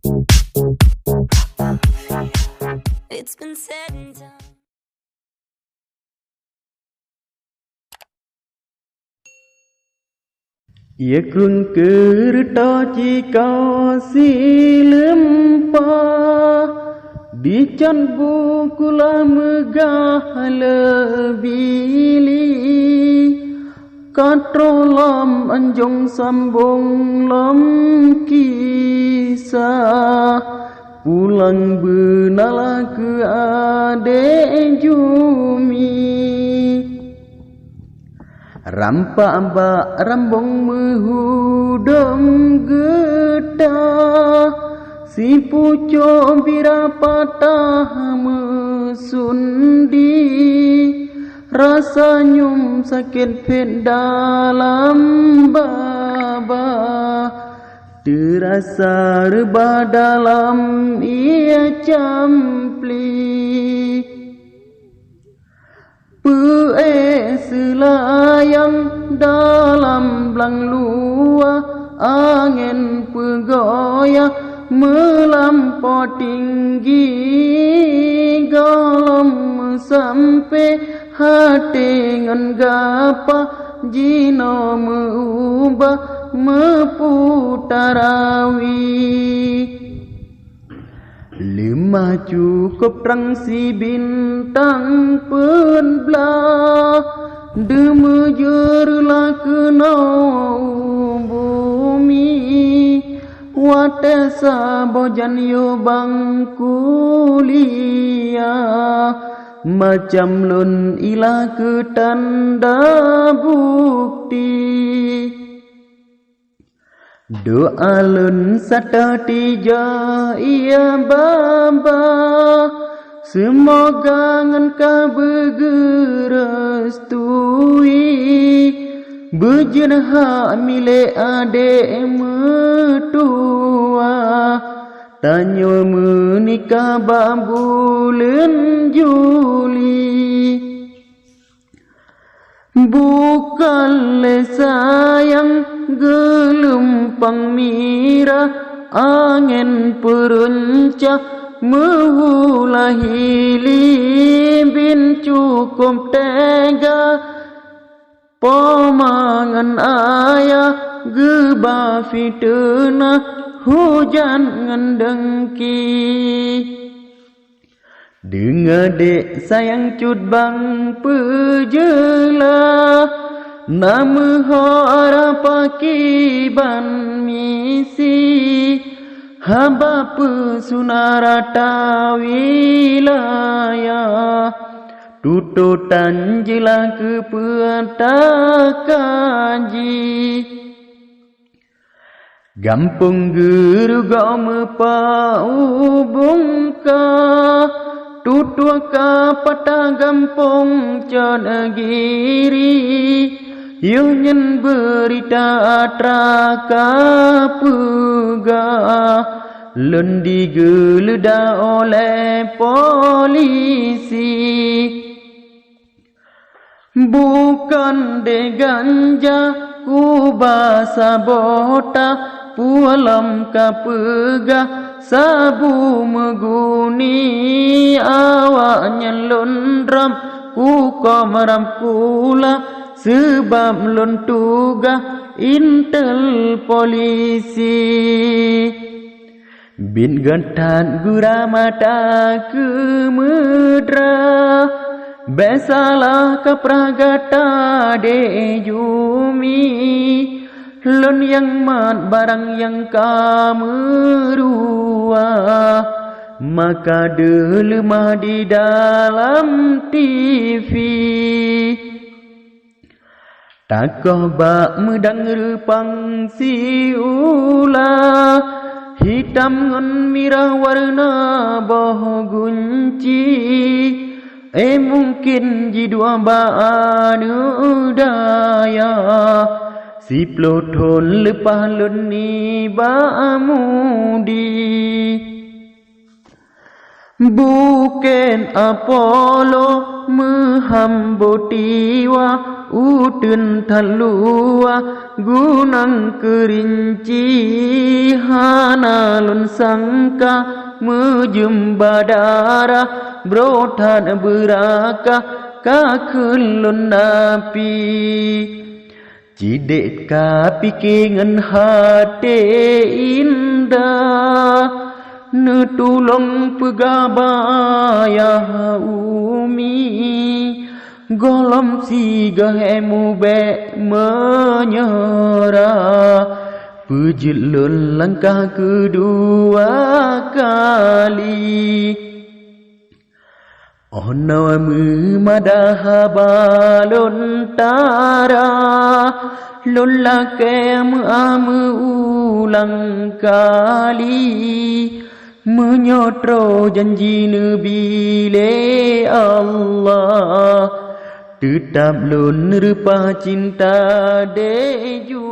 It's been said and done. Ia kun kereta jika silim pa di can buku la megah lebili katrolam anjong sambung lam kisah pulang benala ke ade jumi rampa amba rambong mehudam getah si pucuk bira patah mesundi rasa nyum sakit pet dalam baba terasa rebah dalam ia campli selayang dalam belang luar angin pegoyah melampau tinggi galam sampai hati ngan gapa jino meubah meputarawi lima cukup terang si bintang penbelah demejurlah kena bumi watesa bojan yo bangkuliah macam lun ilah ke tanda bukti doa lun satatiga ia baba semoga engkau bergerestui berjenha milik adik mertua tanya menikah bulan Juli bukan sayang gelombang mira angin peruncah mewulahili bin cukup tega pemangan ayah geba fitnah hujan ngendengki dengar dek sayang cut bang pejelah nama harap akiban misi hamba pesunarata wilayah tututan jelah ke kaji gampung guru gau mepau bungka tutuaka patah gampung Conegiri Yunyan berita atraka pegah lendi geledah oleh polisi bukan de ganja ku basa bota pualam kapegah sabu meguni awaknya lundram ku komaram kula sebab lun tugas intel polisi bin gantan gura mata ke medra besalah kapragata de jumi lun yang mat barang yang kamerua maka delemah di dalam TV takoh bak medang repang si ulah hitam ngon mirah warna boh gunci mungkin jidua ba'anu daya si ploton lepah luni ba'amudi buken Apollo mehambotiwa utun talua gunung kerinci hanalun sangka menjumpa darah brotan beraka kakelun napi cidek kapikingan hati indah netulung pegabaya umi golom siga hemu be menyerah pejilun langkah kedua kali Ona memadaha balon tara Lola kem ulang kali Menyotro janji Nabi Allah Tetap lun rupa cinta deju